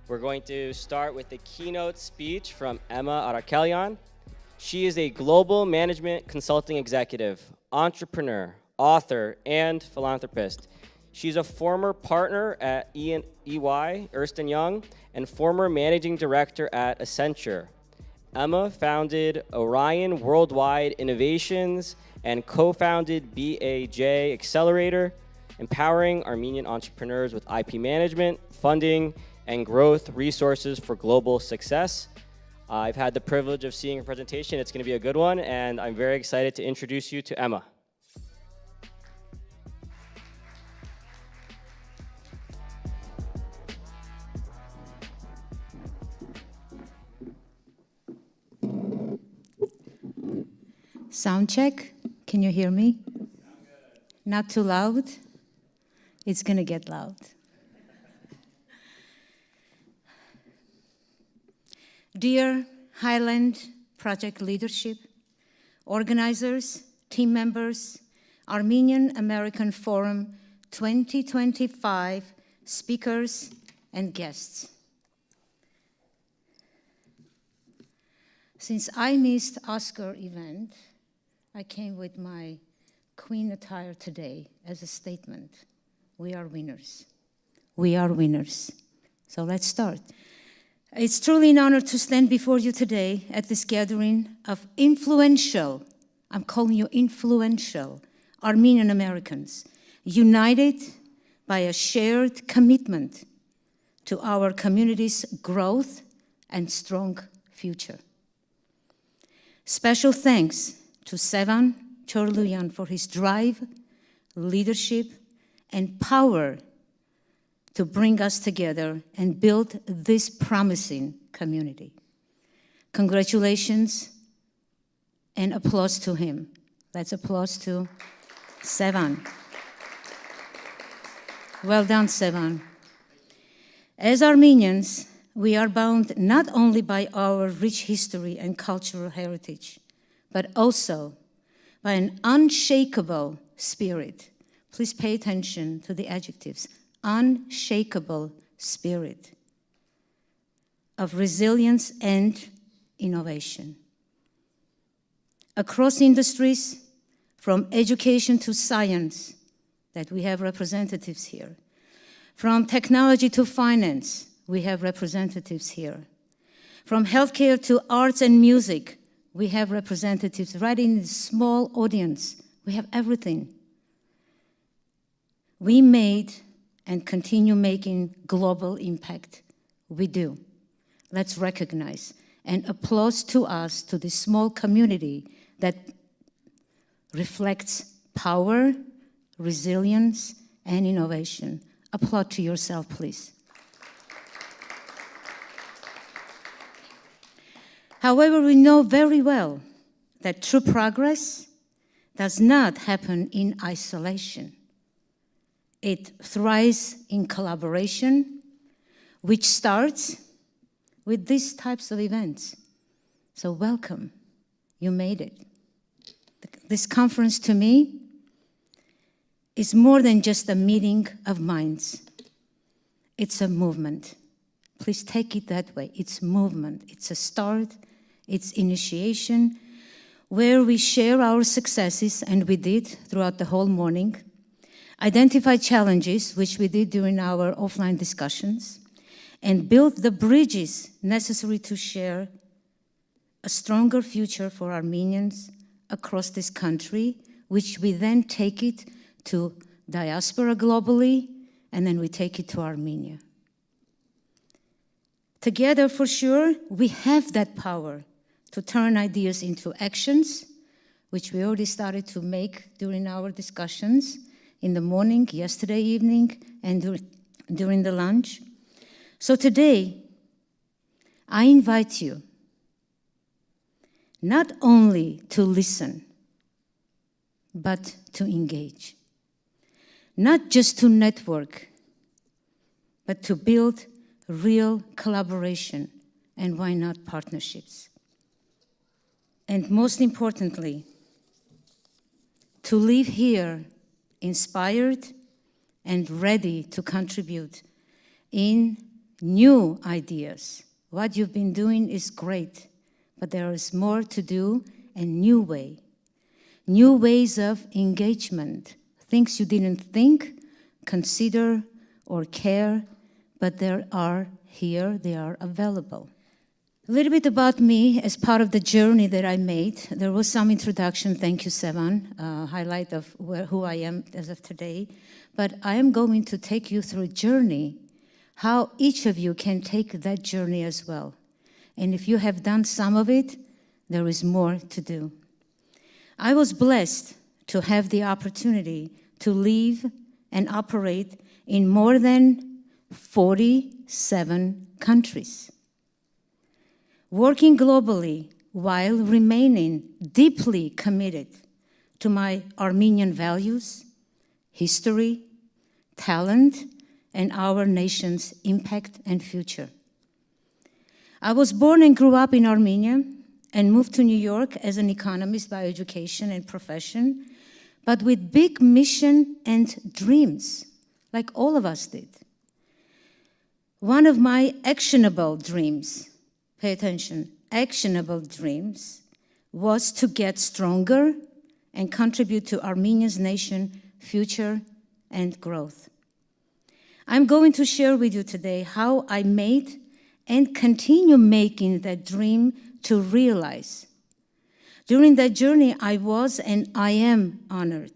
We're going to start with the keynote speech from Emma Arakelyan. She is a global management consulting executive, entrepreneur, author, and philanthropist. She's a former partner at EY, Ernst & Young, and former managing director at Accenture. Emma founded Orion Worldwide Innovations and co-founded BAJ Accelerator, empowering Armenian entrepreneurs with IP management, funding, and growth resources for global success. I've had the privilege of seeing her presentation. It's going to be a good one, and I'm very excited to introduce you to Emma. Sound check. Can you hear me? Not too loud? It's going to get loud. Dear Hyeland Project leadership, organizers, team members, Armenian American Forum 2025 speakers and guests. Since I missed Oscar event, I came with my queen attire today as a statement. We are winners. We are winners. So let's start. It's truly an honor to stand before you today at this gathering of influential, I'm calling you influential, Armenian Americans, united by a shared commitment to our community's growth and strong future. Special thanks to Sevan Chorluyan for his drive, leadership, and power to bring us together and build this promising community. Congratulations and applause to him. Let's applause to Sevan. Well done, Sevan. As Armenians, we are bound not only by our rich history and cultural heritage, but also by an unshakable spirit. Please pay attention to the adjectives. Unshakable spirit of resilience and innovation. Across industries, from education to science, that we have representatives here. From technology to finance, we have representatives here. From healthcare to arts and music, we have representatives right in this small audience. We have everything. We made and continue making global impact. We do. Let's recognize and applause to us, to this small community that reflects power, resilience, and innovation. Applaud to yourself, please. However, we know very well that true progress does not happen in isolation. It thrives in collaboration, which starts with these types of events. So welcome, you made it. This conference to me is more than just a meeting of minds. It's a movement. Please take it that way. It's movement. It's a start. It's initiation, where we share our successes, and we did throughout the whole morning, identify challenges, which we did during our offline discussions, and build the bridges necessary to share a stronger future for Armenians across this country, which we then take it to diaspora globally, and then we take it to Armenia. Together, for sure, we have that power to turn ideas into actions, which we already started to make during our discussions in the morning, yesterday evening, and during the lunch. So today, I invite you not only to listen, but to engage. Not just to network, but to build real collaboration, and why not partnerships. And most importantly, to leave here inspired and ready to contribute in new ideas. What you've been doing is great, but there is more to do, and new ways of engagement, things you didn't think, consider, or care, but they are here, they are available. A little bit about me as part of the journey that I made. There was some introduction, thank you, Sevan, highlight of who I am as of today. But I am going to take you through a journey, how each of you can take that journey as well. And if you have done some of it, there is more to do. I was blessed to have the opportunity to live and operate in more than 47 countries, working globally while remaining deeply committed to my Armenian values, history, talent, and our nation's impact and future. I was born and grew up in Armenia and moved to New York as an economist by education and profession, but with big mission and dreams, like all of us did. One of my actionable dreams, pay attention, actionable dreams, was to get stronger and contribute to Armenia's nation future and growth. I'm going to share with you today how I made and continue making that dream to realize. During that journey, I was and I am honored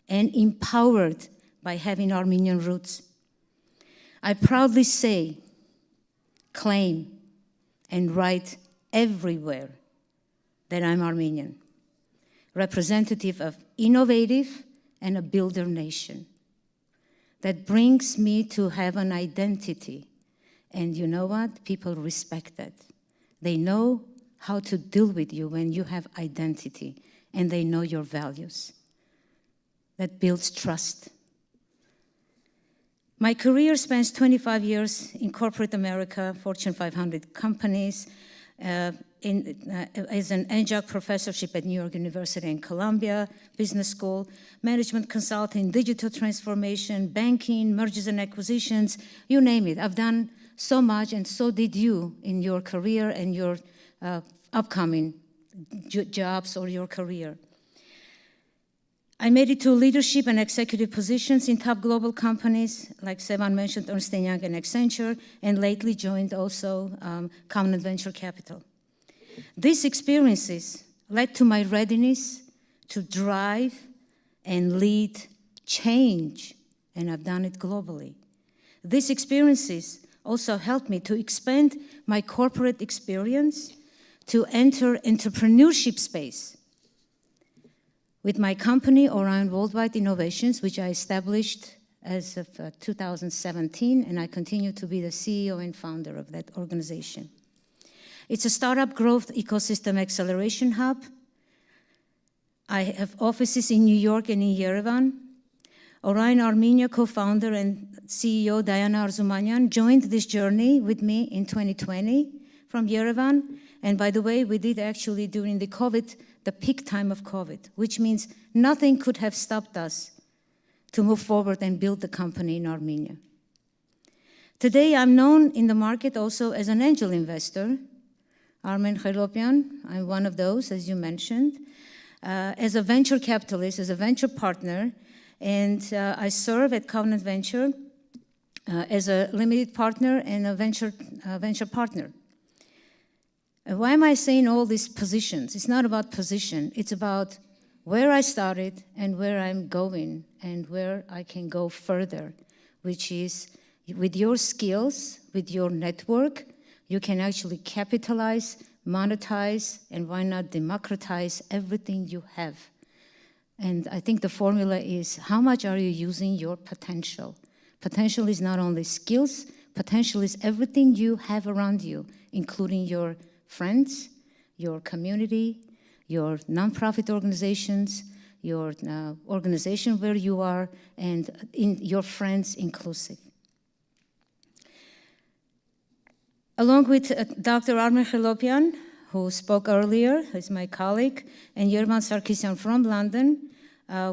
and empowered by having Armenian roots. I proudly say, claim, and write everywhere that I'm Armenian, representative of innovative and a builder nation. That brings me to have an identity. And you know what? People respect that. They know how to deal with you when you have identity, and they know your values. That builds trust. My career spans 25 years in corporate America, Fortune 500 companies, as an adjunct professorship at New York University and Columbia Business School, management consulting, digital transformation, banking, mergers and acquisitions, you name it. I've done so much, and so did you in your career and your upcoming jobs or your career. I made it to leadership and executive positions in top global companies, like Sevan mentioned, Ernst & Young and Accenture, and lately joined also Common Venture Capital. These experiences led to my readiness to drive and lead change, and I've done it globally. These experiences also helped me to expand my corporate experience to enter entrepreneurship space with my company, Orion Worldwide Innovations, which I established as of 2017, and I continue to be the CEO and founder of that organization. It's a startup growth ecosystem acceleration hub. I have offices in New York and in Yerevan. Orion Armenia co-founder and CEO Diana Arzumanyan joined this journey with me in 2020 from Yerevan. And by the way, we did actually during the peak time of COVID, which means nothing could have stopped us to move forward and build the company in Armenia. Today, I'm known in the market also as an angel investor. Arakelyan, I'm one of those, as you mentioned, as a venture capitalist, as a venture partner, and I serve at Covenant Venture as a limited partner and a venture partner. Why am I saying all these positions? It's not about position. It's about where I started and where I'm going and where I can go further, which is with your skills, with your network, you can actually capitalize, monetize, and why not democratize everything you have. And I think the formula is how much are you using your potential? Potential is not only skills, potential is everything you have around you, including your friends, your community, your nonprofit organizations, your organization where you are, and in your friends inclusive. Along with Dr. Arakelyan, who spoke earlier, who is my colleague, and Yerman Sarkisyan from London,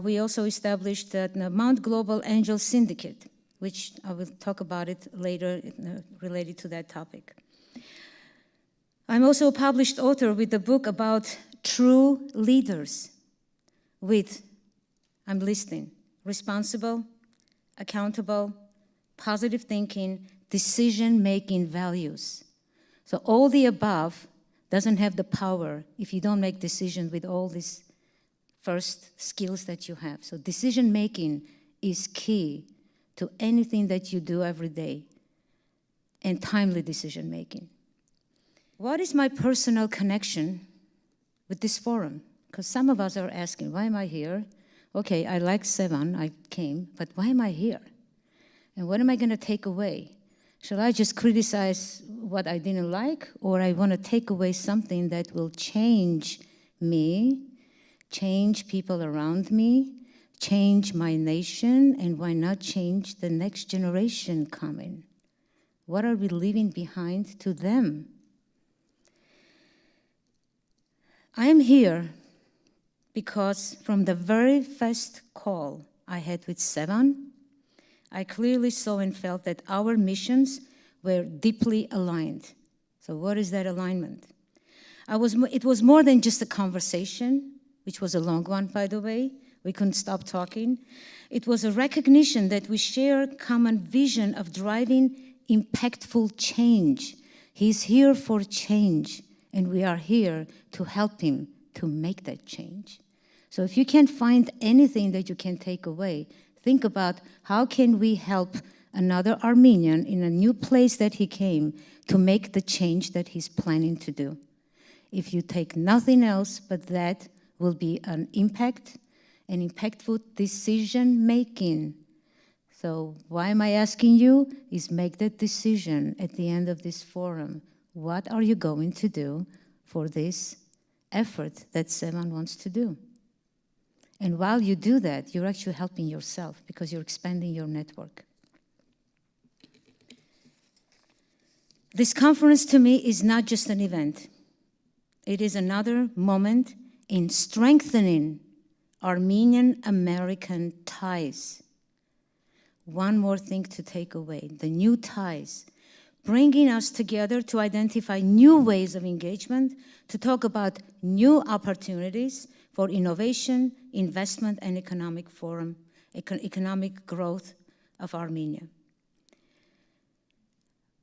we also established the Mount Global Angel Syndicate. which I will talk about it later related to that topic. I'm also a published author with a book about true leaders with, I'm listing, responsible, accountable, positive thinking, decision-making values. So all the above doesn't have the power if you don't make decisions with all these first skills that you have. So decision-making is key to anything that you do every day, and timely decision-making. What is my personal connection with this forum? Because some of us are asking, why am I here? Okay, I like Sevan, I came, but why am I here? And what am I going to take away? Shall I just criticize what I didn't like, or I want to take away something that will change me, change people around me, change my nation, and why not change the next generation coming? What are we leaving behind to them? I am here because from the very first call I had with Sevan, I clearly saw and felt that our missions were deeply aligned. So what is that alignment? It was more than just a conversation, which was a long one, by the way. We couldn't stop talking. It was a recognition that we share a common vision of driving impactful change. He's here for change, and we are here to help him to make that change. So if you can't find anything that you can take away, think about how can we help another Armenian in a new place that he came to make the change that he's planning to do. If you take nothing else but that will be an impactful decision-making. So why am I asking you? Is make that decision at the end of this forum. What are you going to do for this effort that Sevan wants to do? And while you do that, you're actually helping yourself because you're expanding your network. This conference to me is not just an event. It is another moment in strengthening Armenian American ties. One more thing to take away, the new ties, bringing us together to identify new ways of engagement, to talk about new opportunities for innovation, investment, and economic growth of Armenia.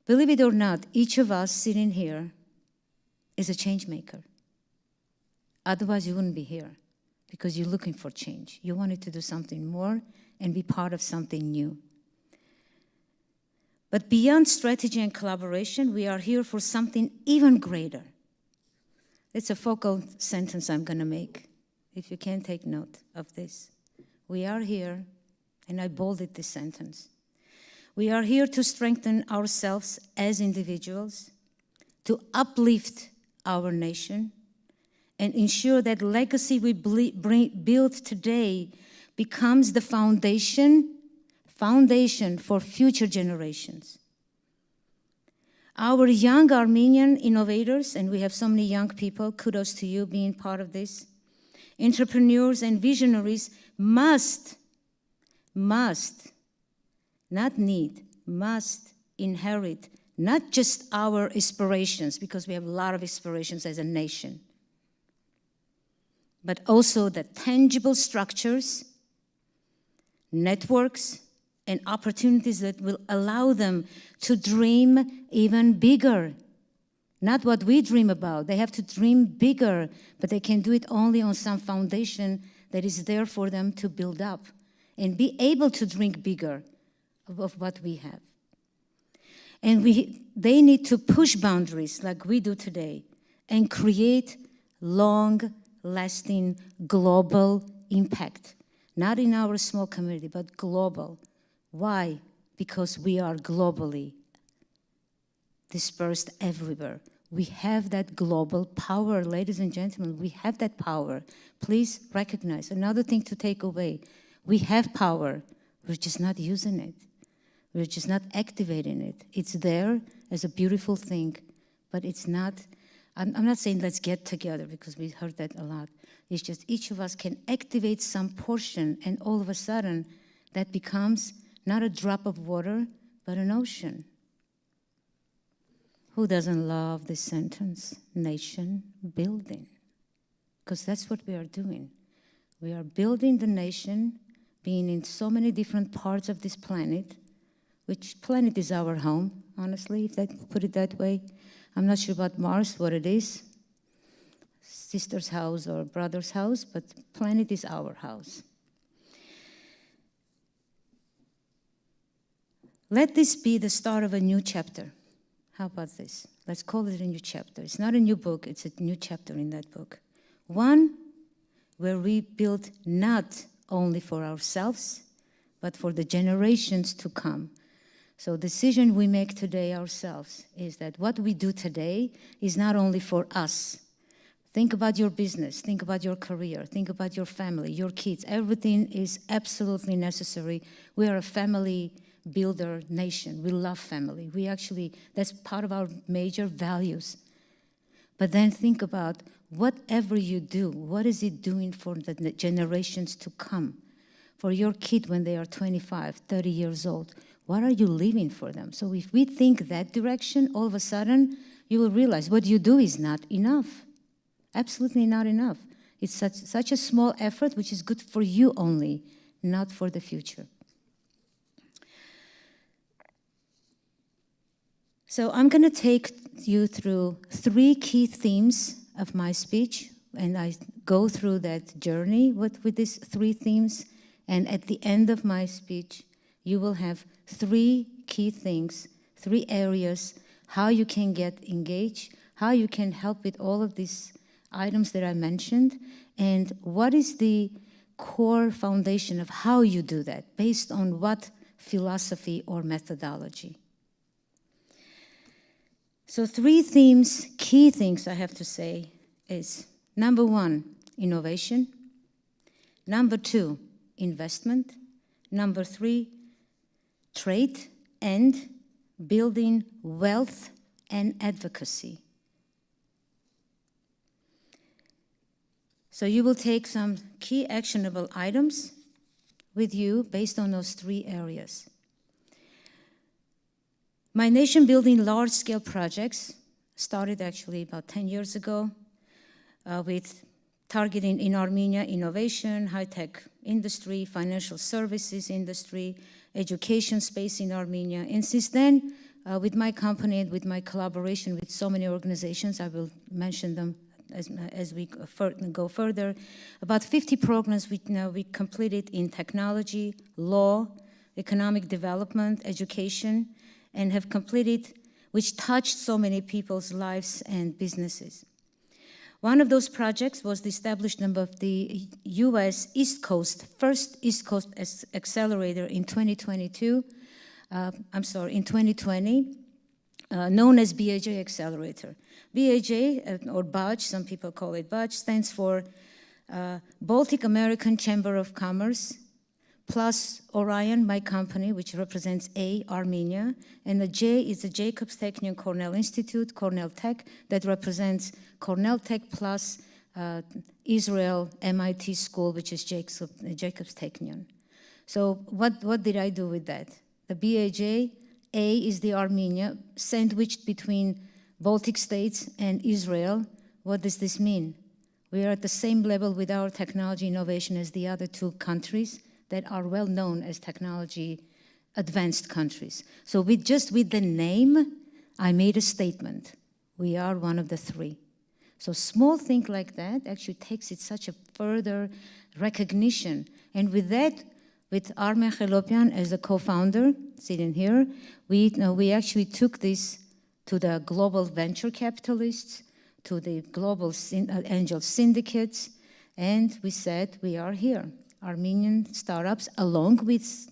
Believe it or not, each of us sitting here is a change maker. Otherwise, you wouldn't be here because you're looking for change. You wanted to do something more and be part of something new. But beyond strategy and collaboration, we are here for something even greater. It's a focal sentence I'm going to make, if you can take note of this. We are here, and I bolded this sentence. We are here to strengthen ourselves as individuals, to uplift our nation, and ensure that legacy we build today becomes the foundation for future generations. Our young Armenian innovators, and we have so many young people, kudos to you being part of this, entrepreneurs and visionaries must, not need, must inherit not just our aspirations, because we have a lot of aspirations as a nation, but also the tangible structures, networks, and opportunities that will allow them to dream even bigger. Not what we dream about. They have to dream bigger, but they can do it only on some foundation that is there for them to build up and be able to dream bigger of what we have. And they need to push boundaries like we do today and create long-lasting global impact. Not in our small community, but global. Why? Because we are globally dispersed everywhere. We have that global power, ladies and gentlemen. We have that power. Please recognize. Another thing to take away. We have power. We're just not using it. We're just not activating it. It's there as a beautiful thing, but it's not. I'm not saying let's get together because we heard that a lot. It's just each of us can activate some portion, and all of a sudden that becomes not a drop of water, but an ocean. Who doesn't love this sentence? Nation building. Because that's what we are doing. We are building the nation, being in so many different parts of this planet, which planet is our home, honestly, if I put it that way. I'm not sure about Mars, what it is, sister's house or brother's house, but planet is our house. Let this be the start of a new chapter. How about this? Let's call it a new chapter. It's not a new book, it's a new chapter in that book. One where we build not only for ourselves, but for the generations to come. So decision we make today ourselves is that what we do today is not only for us. Think about your business, think about your career, think about your family, your kids. Everything is absolutely necessary. We are a family builder nation. We love family. That's part of our major values. But then think about whatever you do, what is it doing for the generations to come? For your kid when they are 25, 30 years old, what are you leaving for them? So if we think that direction, all of a sudden, you will realize what you do is not enough. Absolutely not enough. It's such a small effort, which is good for you only, not for the future. So I'm going to take you through 3 key themes of my speech, and I go through that journey with these 3 themes, and at the end of my speech, you will have 3 key things, 3 areas, how you can get engaged, how you can help with all of these items that I mentioned, and what is the core foundation of how you do that, based on what philosophy or methodology. So 3 themes, key things I have to say is, number 1, innovation. Number 2, investment. Number 3, trade and building wealth and advocacy. So you will take some key actionable items with you based on those 3 areas. My nation-building large-scale projects started actually about 10 years ago with targeting in Armenia innovation, high-tech industry, financial services industry, education space in Armenia. And since then, with my company and with my collaboration with so many organizations, I will mention them as we go further, about 50 programs we completed in technology, law, economic development, education, and have completed, which touched so many people's lives and businesses. One of those projects was the establishment of the U.S. first East Coast Accelerator in 2020, known as BAJ Accelerator. BAJ, or BAJ, some people call it BAJ, stands for Baltic American Chamber of Commerce, plus Orion, my company, which represents A, Armenia, and the J is the Jacobs Technion Cornell Institute, Cornell Tech, that represents Cornell Tech plus Israel MIT School, which is Jacobs Technion. So what did I do with that? The BAJ, A is the Armenia, sandwiched between Baltic states and Israel. What does this mean? We are at the same level with our technology innovation as the other 2 countries that are well known as technology advanced countries. So with the name, I made a statement. We are one of the 3. So small thing like that actually takes it such a further recognition. And with that, with Armen Khelopian as a co-founder, sitting here, we actually took this to the global venture capitalists, to the global angel syndicates, and we said, we are here. Armenian startups, along with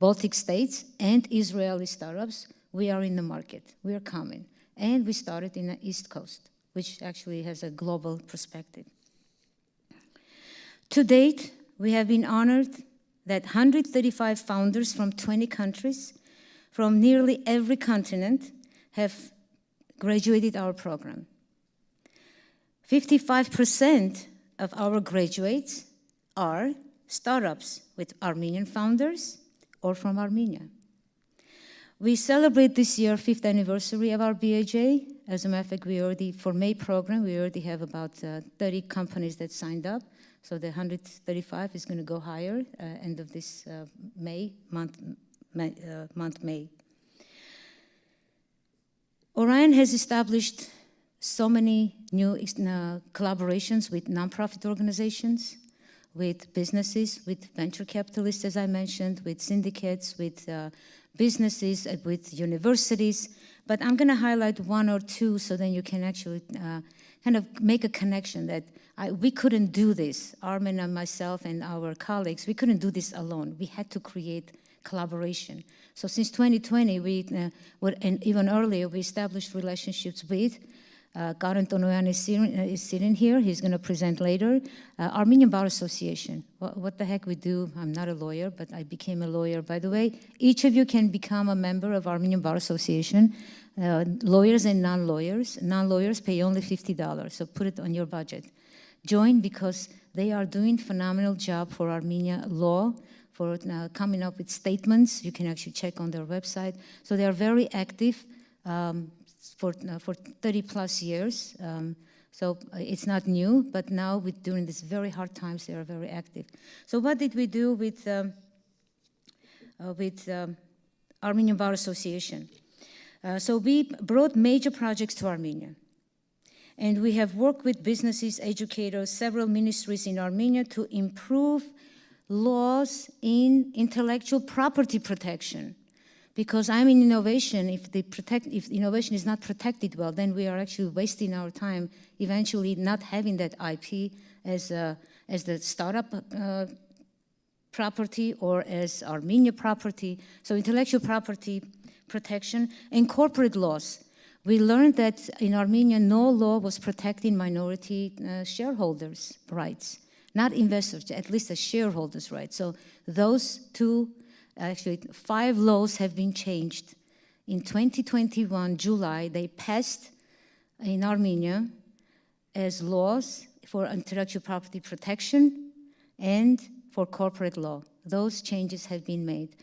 Baltic states and Israeli startups, we are in the market. We are coming. And we started in the East Coast, which actually has a global perspective. To date, we have been honored that 135 founders from 20 countries, from nearly every continent, have graduated our program. 55% of our graduates are startups with Armenian founders, or from Armenia. We celebrate this year 5th anniversary of our BAJ. As a matter of fact, we already, for May program, we already have about 30 companies that signed up. So the 135 is going to go higher end of this month May. Orion has established so many new collaborations with nonprofit organizations, with businesses, with venture capitalists, as I mentioned, with syndicates, with businesses, with universities. But I'm going to highlight one or two so then you can actually kind of make a connection that we couldn't do this. Armin and myself and our colleagues, we couldn't do this alone. We had to create collaboration. So since 2020, and even earlier, we established relationships with Karen Tonoyan is sitting here. He's going to present later. Armenian Bar Association. What the heck we do? I'm not a lawyer, but I became a lawyer. By the way, each of you can become a member of Armenian Bar Association. Lawyers and non-lawyers. Non-lawyers pay only $50, so put it on your budget. Join because they are doing phenomenal job for Armenia law, for coming up with statements. You can actually check on their website. So they are very active. For 30 plus years. So it's not new, but now during these very hard times, they are very active. So what did we do with Armenian Bar Association? So we brought major projects to Armenia. And we have worked with businesses, educators, several ministries in Armenia to improve laws in intellectual property protection. Because I'm in innovation, if innovation is not protected well, then we are actually wasting our time, eventually not having that IP as the startup property or as Armenia property. So intellectual property protection and corporate laws. We learned that in Armenia, no law was protecting minority shareholders' rights, not investors, at least the shareholders' rights. So those two, actually 5 laws have been changed. In 2021, July, they passed in Armenia as laws for intellectual property protection and for corporate law. Those changes have been made.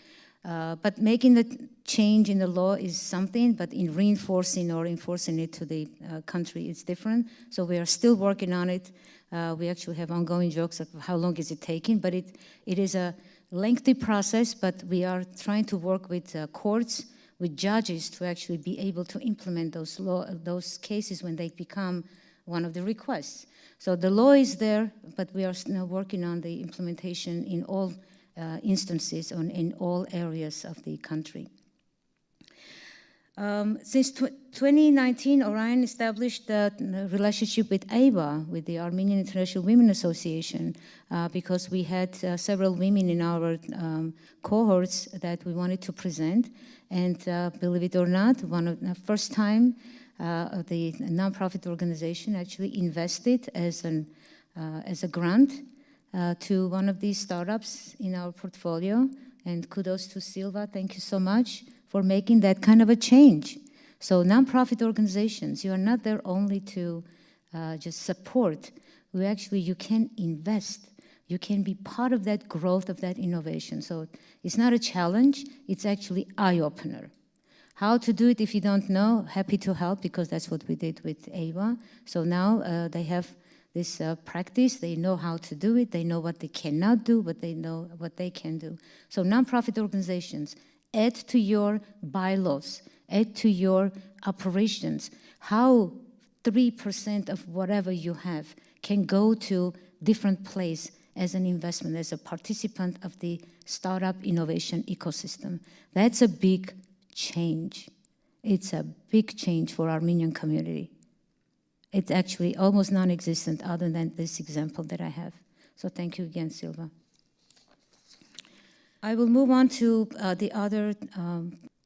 But making the change in the law is something, but in reinforcing or enforcing it to the country, it's different. So we are still working on it. We actually have ongoing jokes of how long is it taking, but it is a lengthy process, but we are trying to work with courts, with judges to actually be able to implement those cases when they become one of the requests. So the law is there, but we are now working on the implementation in all instances in all areas of the country. Since 2019, Orion established a relationship with AWA, with the Armenian International Women Association, because we had several women in our cohorts that we wanted to present. And believe it or not, one of the first time the nonprofit organization actually invested as a grant to one of these startups in our portfolio. And kudos to Silva, thank you so much for making that kind of a change. So nonprofit organizations, you are not there only to just support. You can invest. You can be part of that growth of that innovation. So it's not a challenge, it's actually eye-opener. How to do it if you don't know, happy to help because that's what we did with AWA. So now they have this practice, they know how to do it, they know what they cannot do, but they know what they can do. So nonprofit organizations, add to your bylaws, add to your operations, how 3% of whatever you have can go to different place as an investment, as a participant of the startup innovation ecosystem. That's a big change. It's a big change for Armenian community. It's actually almost non-existent other than this example that I have. So thank you again, Silva. I will move on to the other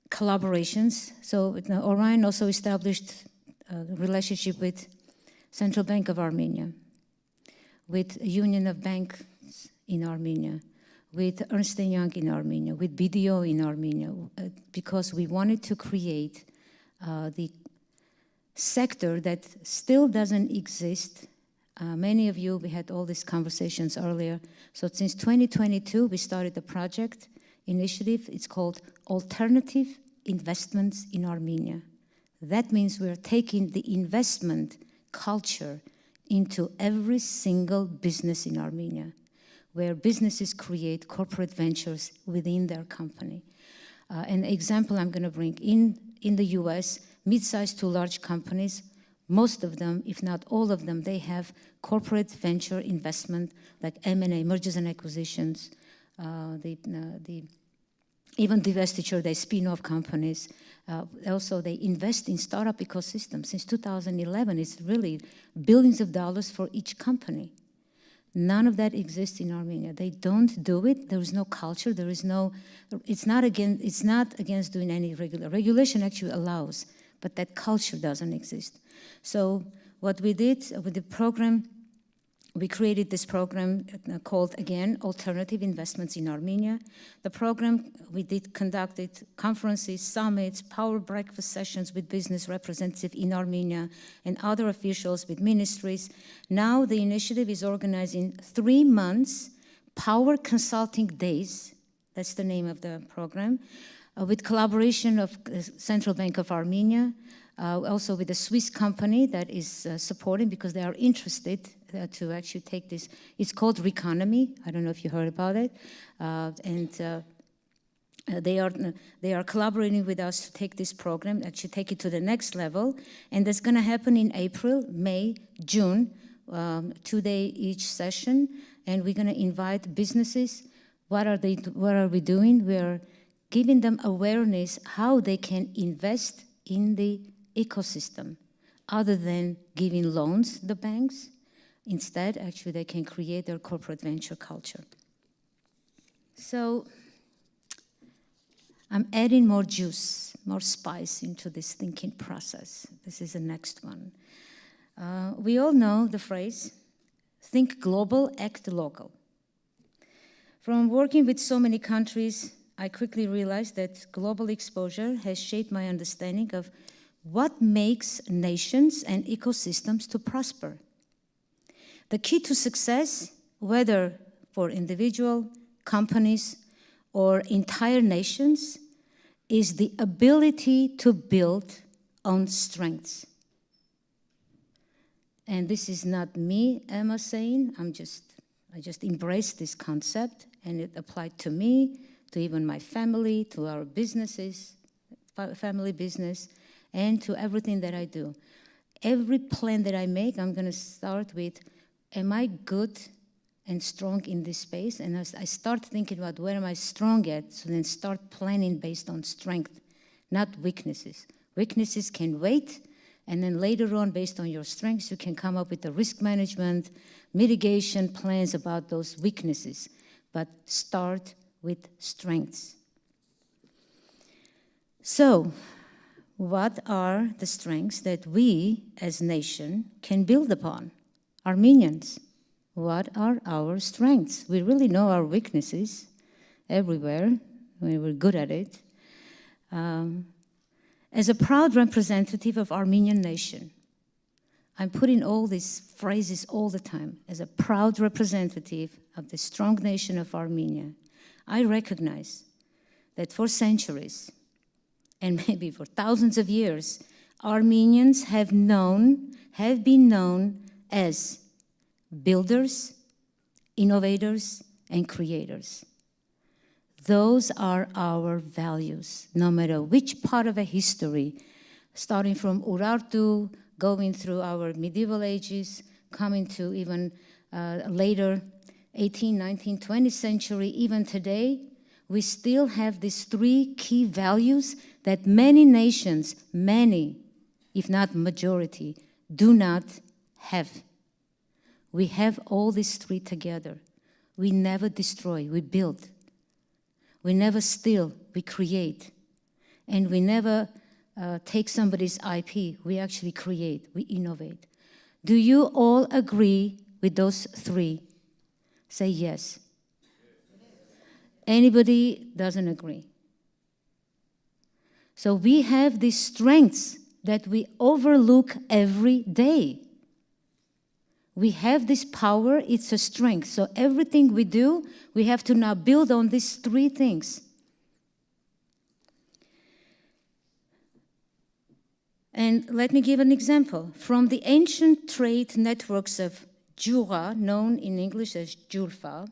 collaborations. So Orion also established a relationship with Central Bank of Armenia, with Union of Banks in Armenia, with Ernst & Young in Armenia, with BDO in Armenia, because we wanted to create the sector that still doesn't exist. Many of you, we had all these conversations earlier. So since 2022, we started the project initiative. It's called Alternative Investments in Armenia. That means we're taking the investment culture into every single business in Armenia, where businesses create corporate ventures within their company. An example I'm going to bring in the US, mid-sized to large companies, most of them, if not all of them, they have corporate venture investment like M&A, mergers and acquisitions, even divestiture, they spin off companies. Also, they invest in startup ecosystems. Since 2011, it's really billions of dollars for each company. None of that exists in Armenia. They don't do it. There is no culture. There is no. It's not against doing any regulation. Actually allows, but that culture doesn't exist. So what we did with the program, we created this program called, again, Alternative Investments in Armenia. The program, we conducted conferences, summits, power breakfast sessions with business representatives in Armenia and other officials with ministries. Now the initiative is organizing 3 months power consulting days, that's the name of the program, with collaboration of the Central Bank of Armenia, also with a Swiss company that is supporting because they are interested to actually take this. It's called Reconomy. I don't know if you heard about it. They are collaborating with us to take this program, actually take it to the next level. And that's going to happen in April, May, June, 2-day each session. And we're going to invite businesses. What are we doing? We're giving them awareness how they can invest in the ecosystem other than giving loans to the banks. Instead, actually, they can create their corporate venture culture. So I'm adding more juice, more spice into this thinking process. This is the next one. We all know the phrase, think global, act local. From working with so many countries, I quickly realized that global exposure has shaped my understanding of what makes nations and ecosystems to prosper. The key to success, whether for individual, companies, or entire nations, is the ability to build on strengths. And this is not me, Emma, saying, I just embraced this concept, and it applied to me, to even my family, to our businesses, family business, and to everything that I do. Every plan that I make, I'm going to start with, am I good and strong in this space? And as I start thinking about where am I strong at, so then start planning based on strength, not weaknesses. Weaknesses can wait, and then later on, based on your strengths, you can come up with the risk management, mitigation plans about those weaknesses. But start with strengths. So, what are the strengths that we as a nation can build upon? Armenians, what are our strengths? We really know our weaknesses everywhere. We're good at it. As a proud representative of Armenian nation, I'm putting all these phrases all the time. As a proud representative of the strong nation of Armenia, I recognize that for centuries, and maybe for thousands of years, Armenians have been known as builders, innovators, and creators. Those are our values, no matter which part of a history, starting from Urartu, going through our medieval ages, coming to even later 18th, 19th, 20th century, even today, we still have these 3 key values that many nations, if not majority, do not have. We have all these 3 together. We never destroy, we build. We never steal, we create. And we never take somebody's IP, we actually create, we innovate. Do you all agree with those 3? Say yes. Anybody doesn't agree? So we have these strengths that we overlook every day. We have this power, it's a strength. So everything we do, we have to now build on these 3 things. And let me give an example. From the ancient trade networks of Jura, known in English as Julfa.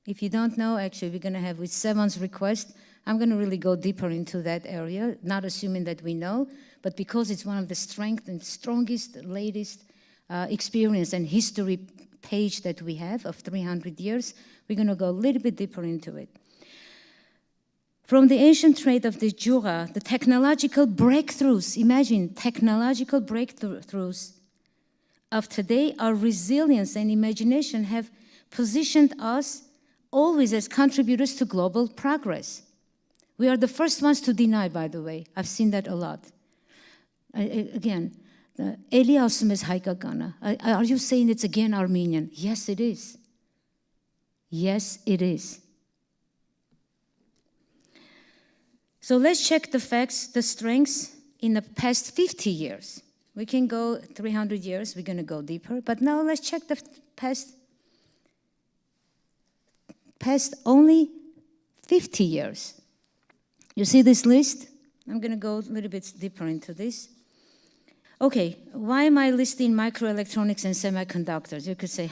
If you don't know, actually, we're going to have, with Sevan's request, I'm going to really go deeper into that area, not assuming that we know, but because it's one of the strongest, latest experience and history page that we have of 300 years, we're going to go a little bit deeper into it. From the ancient trade of the Jura, the technological breakthroughs, imagine technological breakthroughs of today, our resilience and imagination have positioned us always as contributors to global progress. We are the first ones to deny, by the way. I've seen that a lot. Again, Eli ասում ես հայկականը. Are you saying it's again Armenian? Yes, it is. Yes, it is. So let's check the facts, the strengths in the past 50 years. We can go 300 years, we're going to go deeper, but now let's check the past only 50 years. You see this list? I'm going to go a little bit deeper into this. Okay, why am I listing microelectronics and semiconductors? You could say,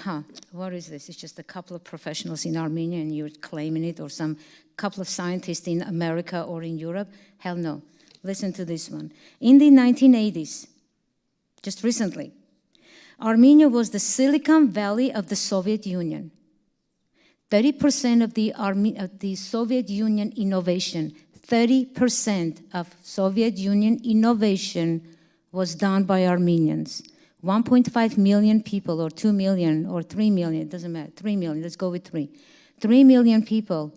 what is this? It's just a couple of professionals in Armenia and you're claiming it, or some couple of scientists in America or in Europe. Hell no. Listen to this one. In the 1980s, just recently, Armenia was the Silicon Valley of the Soviet Union. 30% of the Soviet Union innovation, 30% of Soviet Union innovation was done by Armenians. 1.5 million people, or 2 million, or 3 million, it doesn't matter, 3 million, let's go with 3. 3 million people,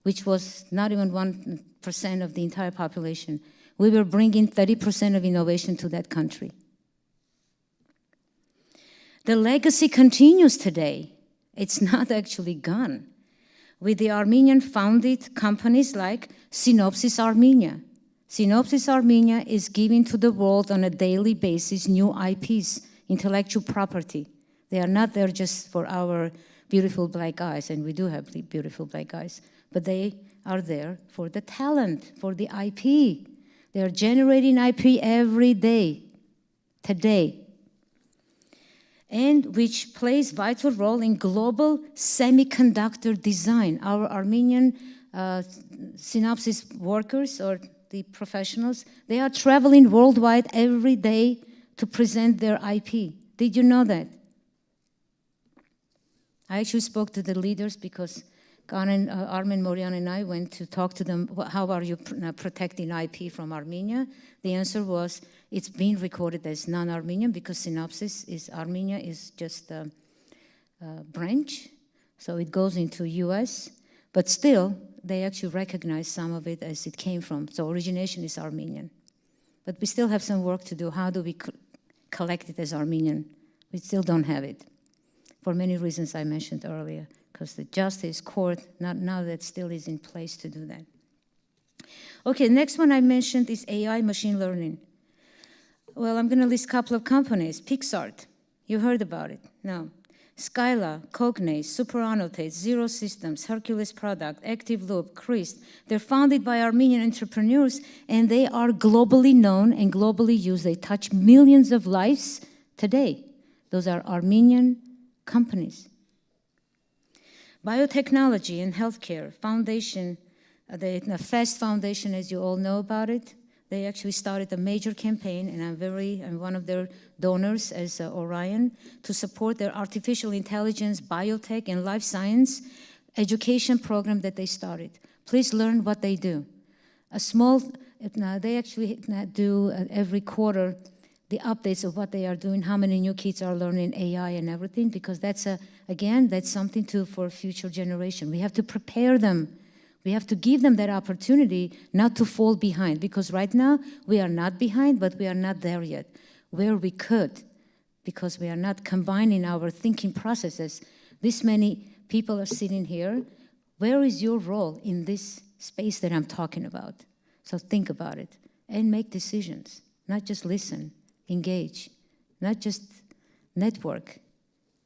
which was not even 1% of the entire population. We were bringing 30% of innovation to that country. The legacy continues today. It's not actually gone. With the Armenian-founded companies like Synopsys Armenia. Synopsys Armenia is giving to the world on a daily basis new IPs, intellectual property. They are not there just for our beautiful black eyes, and we do have beautiful black eyes, but they are there for the talent, for the IP. They are generating IP every day, today, and which plays vital role in global semiconductor design. Our Armenian Synopsys workers, or the professionals, they are traveling worldwide every day to present their IP. Did you know that? I actually spoke to the leaders because Armen Morian and I went to talk to them, how are you protecting IP from Armenia? The answer was, it's being recorded as non-Armenian because Synopsys is, Armenia is just a branch, so it goes into US, but still, they actually recognize some of it as it came from, so origination is Armenian. But we still have some work to do. How do we collect it as Armenian? We still don't have it, for many reasons I mentioned earlier, because the justice court, not now that still is in place to do that. Okay, next one I mentioned is AI, machine learning. Well, I'm going to list a couple of companies. Pixart, you heard about it? No. Skyla, Cognaze, SuperAnnotate, Zero Systems, Hercules Product, Active Loop, Christ. They're founded by Armenian entrepreneurs, and they are globally known and globally used. They touch millions of lives today. Those are Armenian companies. Biotechnology and healthcare foundation, the FAST Foundation, as you all know about it, they actually started a major campaign, and I'm one of their donors as Orion, to support their artificial intelligence, biotech, and life science education program that they started. Please learn what they do. They actually do every quarter the updates of what they are doing, how many new kids are learning AI and everything, because that's something for future generation. We have to prepare them. We have to give them that opportunity not to fall behind, because right now we are not behind, but we are not there yet, where we could, because we are not combining our thinking processes. This many people are sitting here. Where is your role in this space that I'm talking about? So think about it and make decisions, not just listen, engage, not just network,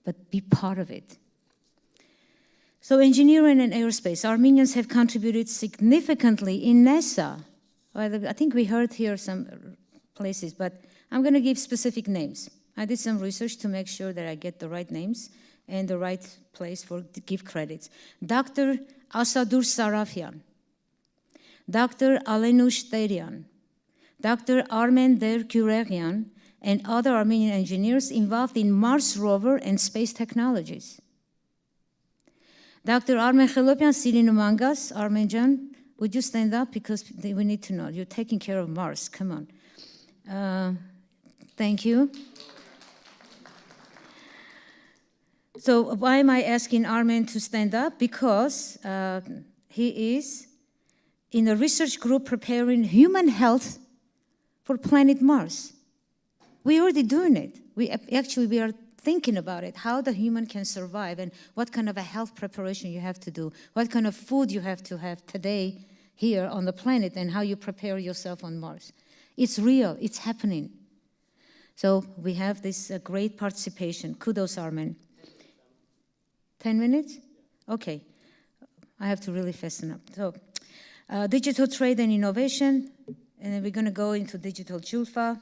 but be part of it. So engineering and aerospace, Armenians have contributed significantly in NASA. Well, I think we heard here some places, but I'm going to give specific names. I did some research to make sure that I get the right names and the right place to give credits. Dr. Asadur Sarafyan, Dr. Alenush Terian, Dr. Armen Derkurerian, and other Armenian engineers involved in Mars rover and space technologies. Dr. Armen Khelopian, Silinumangas, Armenjan, would you stand up because we need to know. You're taking care of Mars, come on. Thank you. So why am I asking Armen to stand up? Because he is in a research group preparing human health for planet Mars. We're already doing it. We are thinking about it, how the human can survive and what kind of a health preparation you have to do, what kind of food you have to have today here on the planet and how you prepare yourself on Mars. It's real, it's happening. So we have this great participation. Kudos, Armen. 10 minutes? Okay. I have to really fasten up. So digital trade and innovation, and then we're going to go into digital Julfa.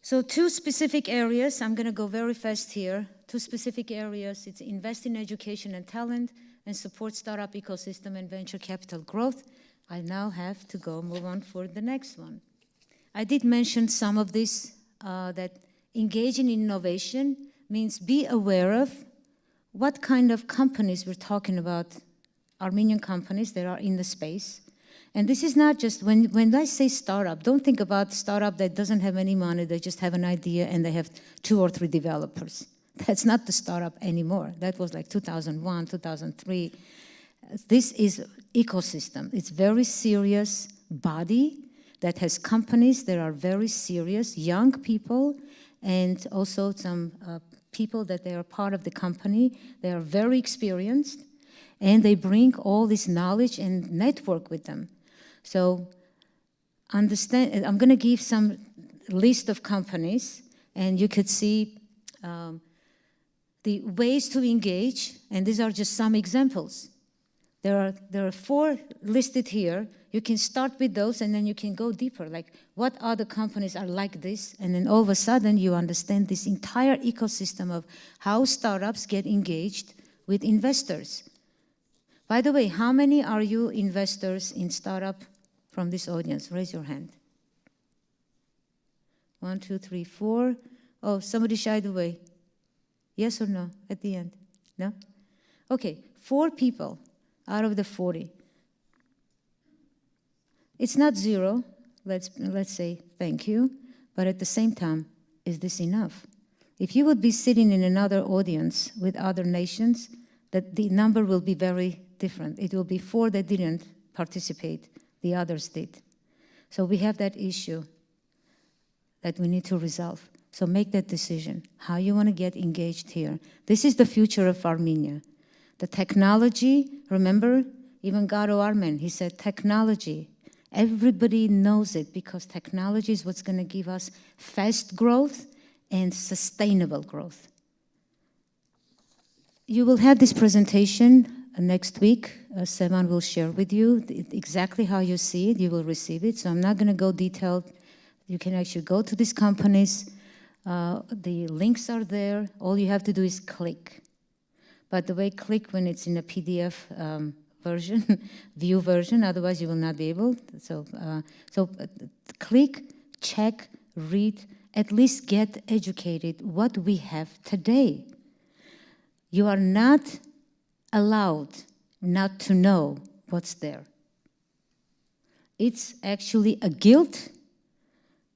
So 2 specific areas, I'm going to go very fast here. 2 specific areas, it's invest in education and talent and support startup ecosystem and venture capital growth. I now have to move on for the next one. I did mention some of this, that engaging in innovation means be aware of what kind of companies we're talking about, Armenian companies that are in the space. And this is not just, when I say startup, don't think about startup that doesn't have any money, they just have an idea and they have 2 or 3 developers. That's not the startup anymore. That was like 2001, 2003. This is ecosystem. It's very serious body that has companies that are very serious, young people, and also some people that they are part of the company. They are very experienced, and they bring all this knowledge and network with them. So understand, I'm going to give some list of companies, and you could see the ways to engage, and these are just some examples. There are 4 listed here. You can start with those, and then you can go deeper, like what other companies are like this, and then all of a sudden you understand this entire ecosystem of how startups get engaged with investors. By the way, how many are you investors in startup from this audience? Raise your hand. 1, 2, 3, 4. Oh, somebody shied away. Yes or no at the end? No? Okay, 4 people out of the 40. It's not 0. Let's say thank you. But at the same time, is this enough? If you would be sitting in another audience with other nations, that the number will be very different. It will be 4 that didn't participate, the others did. So we have that issue that we need to resolve. So make that decision, how you want to get engaged here. This is the future of Armenia. The technology, remember, even Garo Armen, he said technology. Everybody knows it because technology is what's going to give us fast growth and sustainable growth. You will have this presentation next week. Seman will share with you exactly how you see it. You will receive it. So I'm not going to go detailed. You can actually go to these companies. The links are there. All you have to do is click. By the way, click when it's in a PDF version, view version. Otherwise, you will not be able. So click, check, read, at least get educated what we have today. You are not allowed not to know what's there. It's actually a guilt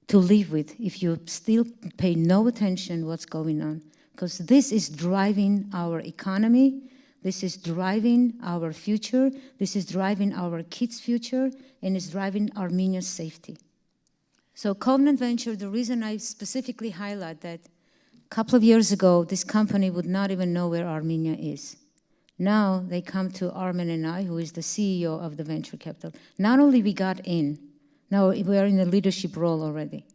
to live with if you still pay no attention what's going on, because this is driving our economy, this is driving our future, this is driving our kids' future, and it's driving Armenia's safety. So Covenant Venture, the reason I specifically highlight that, a couple of years ago, this company would not even know where Armenia is. Now they come to Armen and I, who is the CEO of the venture capital. Not only we got in, now we are in a leadership role already.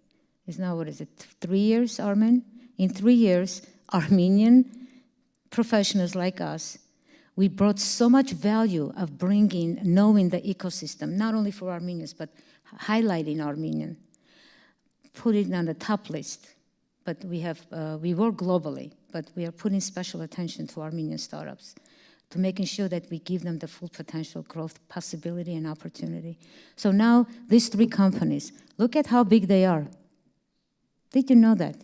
It's now, what is it, 3 years, Armen? In 3 years, Armenian professionals like us, we brought so much value of knowing the ecosystem, not only for Armenians, but highlighting Armenian. put it on the top list, but we work globally, but we are putting special attention to Armenian startups, to making sure that we give them the full potential growth, possibility, and opportunity. So now, these 3 companies, look at how big they are. Did you know that?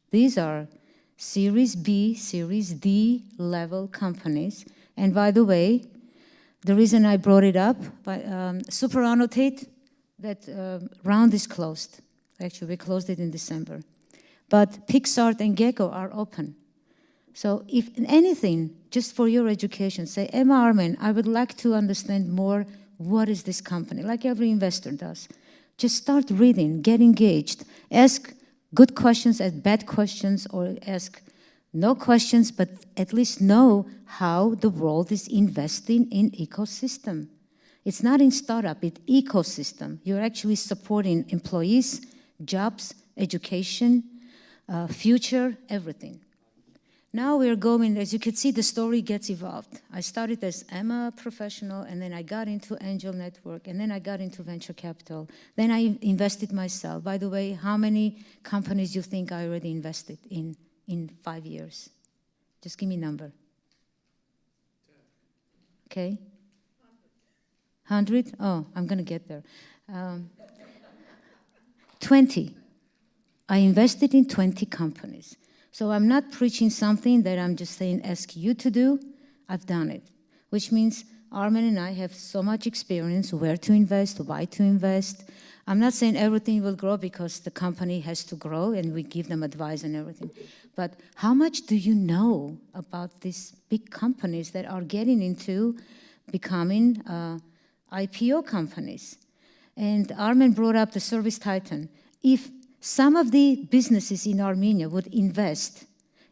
These are Series B, Series D level companies. And by the way, the reason I brought it up, super annotate, that round is closed. Actually, we closed it in December. But Pixart and Gecko are open. So if anything, just for your education, say, Emma Armen, I would like to understand more, what is this company? Like every investor does. Just start reading, get engaged, ask good questions, ask bad questions, or ask no questions, but at least know how the world is investing in ecosystem. It's not in startup, it's ecosystem. You're actually supporting employees, jobs, education, future, everything. Now we're going, as you can see, the story gets evolved. I started as Emma professional, and then I got into Angel Network, and then I got into venture capital. Then I invested myself. By the way, how many companies do you think I already invested in 5 years? Just give me a number. Okay? 100? Oh, I'm going to get there. 20. I invested in 20 companies. So I'm not preaching something that I'm just saying ask you to do. I've done it, which means Armen and I have so much experience where to invest, why to invest. I'm not saying everything will grow because the company has to grow and we give them advice and everything. But how much do you know about these big companies that are getting into becoming IPO companies? And Armen brought up the Service Titan. If some of the businesses in Armenia would invest,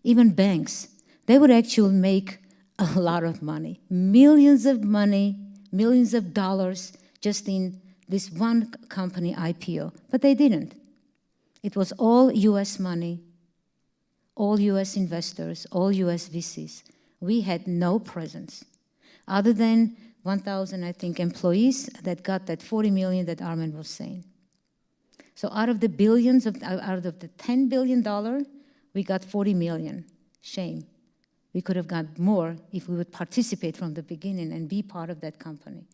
even banks, they would actually make a lot of money. Millions of dollars just in this one company IPO. But they didn't. It was all US money, all US investors, all US VCs. We had no presence, other than 1,000, I think, employees that got that 40 million that Armen was saying. So out of the billions, out of the $10 billion, we got 40 million. Shame. We could have got more if we would participate from the beginning and be part of that company.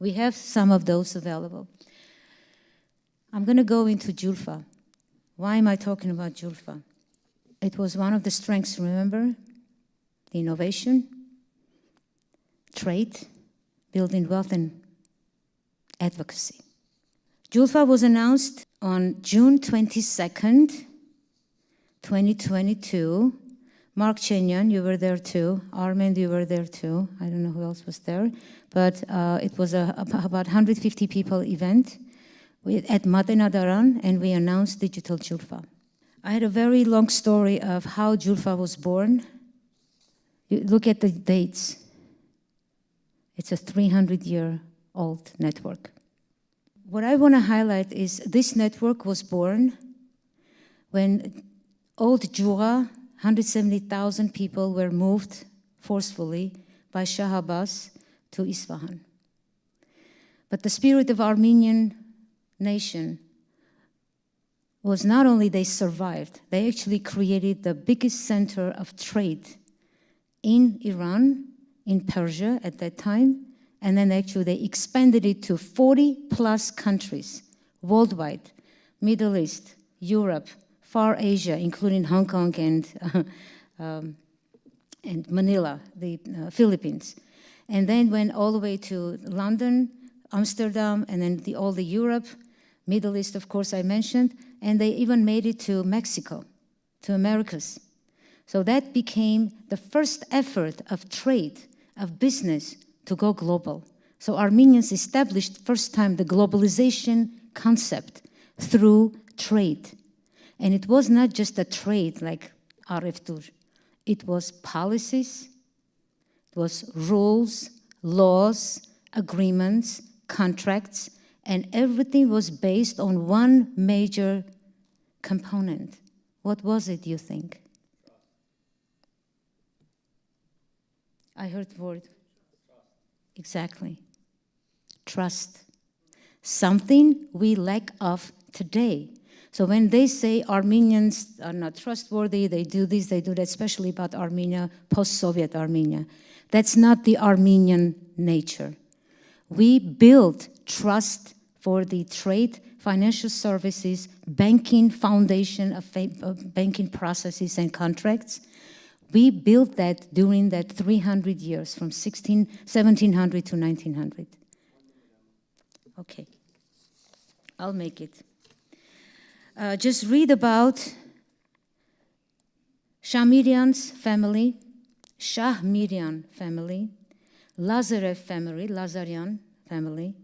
We have some of those available. I'm going to go into Julfa. Why am I talking about Julfa? It was one of the strengths, remember? The innovation, trade, building wealth, and advocacy. Julfa was announced on June 22nd, 2022. Mark Chenyan, you were there too. Armen, you were there too. I don't know who else was there. But it was about 150 people event at Madena Daran, and we announced Digital Julfa. I had a very long story of how Julfa was born. You look at the dates. It's a 300-year-old network. What I want to highlight is this network was born when old Jura, 170,000 people were moved forcefully by Shah Abbas to Isfahan. But the spirit of Armenian nation was not only they survived, they actually created the biggest center of trade in Iran, in Persia at that time, and then actually they expanded it to 40+ countries worldwide, Middle East, Europe, Far Asia, including Hong Kong and Manila, the Philippines. And then went all the way to London, Amsterdam, and then all the Europe, Middle East, of course, I mentioned, and they even made it to Mexico, to Americas. So that became the first effort of trade, of business, to go global. So Armenians established first time the globalization concept through trade. And it was not just a trade like Areftur. It was policies, it was rules, laws, agreements, contracts, and everything was based on one major component. What was it, you think? I heard the word. Exactly. Trust. Something we lack of today. So when they say Armenians are not trustworthy, they do this, they do that, especially about Armenia, post-Soviet Armenia, that's not the Armenian nature. We build trust for the trade, financial services, banking foundation of banking processes and contracts. We built that during that 300 years, from 1700 to 1900. Okay, I'll make it. Just read about Shahmirian's family, Shahmirian family, Lazarev family, Lazarian family,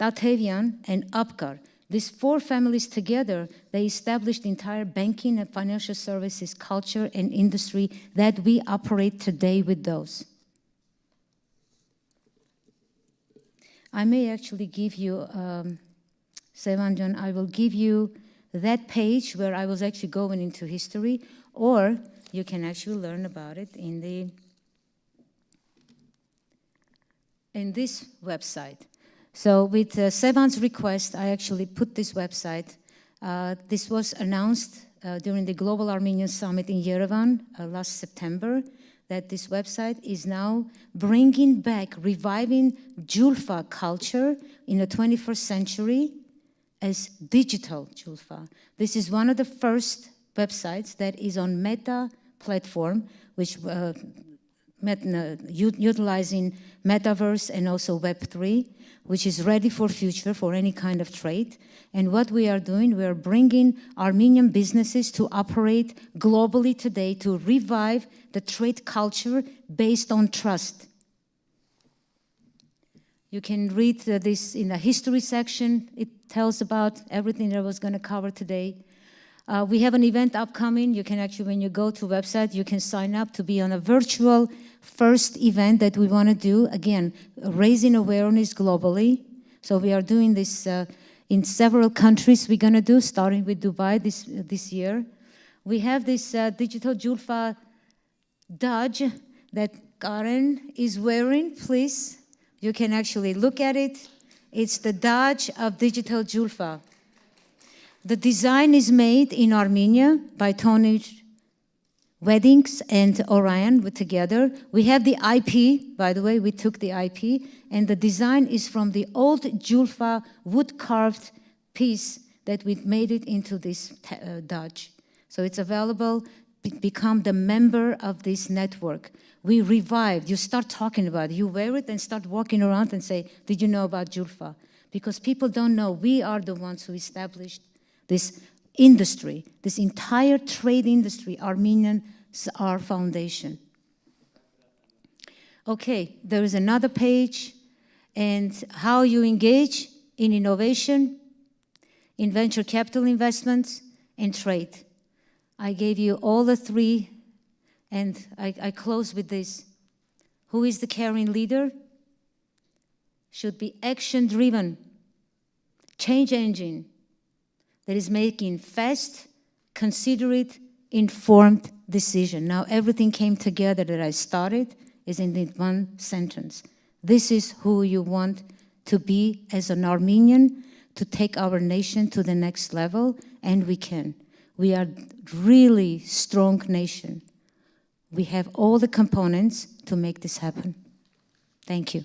Tatevian, and Abkar. These four families together, they established the entire banking and financial services culture and industry that we operate today with those. I may actually give you, Sevanjan, I will give you that page where I was actually going into history, or you can actually learn about it in this website. So with Sevan's request, I actually put this website. This was announced during the Global Armenian Summit in Yerevan last September, that this website is now bringing back, reviving Julfa culture in the 21st century as digital Julfa. This is one of the first websites that is on Meta platform, which utilizing metaverse and also Web3, which is ready for future for any kind of trade. And what we are doing, we are bringing Armenian businesses to operate globally today to revive the trade culture based on trust. You can read this in the history section. It tells about everything that I was going to cover today. We have an event upcoming. You can actually, when you go to the website, you can sign up to be on a virtual first event that we want to do. Again, raising awareness globally. So we are doing this in several countries we're going to do, starting with Dubai this year. We have this digital Julfa Dodge that Karen is wearing, please. You can actually look at it. It's the Dodge of digital Julfa. The design is made in Armenia by Tony Weddings and Orion together. We have the IP, by the way, we took the IP, and the design is from the old Julfa wood-carved piece that we made it into this Dodge. So it's available. Become the member of this network. We revived. You start talking about it. You wear it and start walking around and say, did you know about Julfa? Because people don't know. We are the ones who established this industry, this entire trade industry. Armenians are foundation. Okay, there is another page, and how you engage in innovation, in venture capital investments, and trade. I gave you all the three, and I close with this. Who is the caring leader? Should be action-driven, change engine that is making fast, considerate, informed decision. Now everything came together that I started is in one sentence. This is who you want to be as an Armenian to take our nation to the next level, and we can. We are really strong nation. We have all the components to make this happen. Thank you.